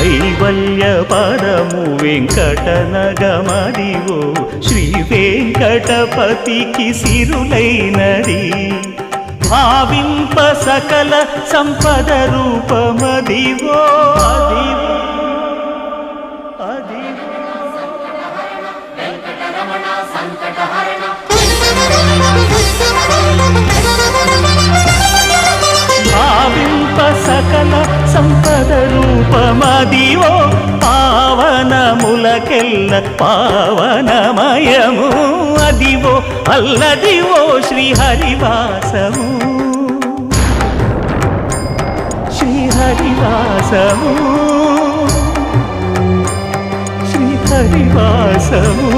కైవల్య పదము వెంకటనగమదివో శ్రీ వెంకటపతికి సిరులైనది భావింప సకల సంపద రూపమదివో అదివో భావింప సకల సంపద రూపమదివో పావనములకెల్ల పావనమయము అదివో అల్లదివో శ్రీహరివాసము శ్రీహరివాసము శ్రీహరివాసము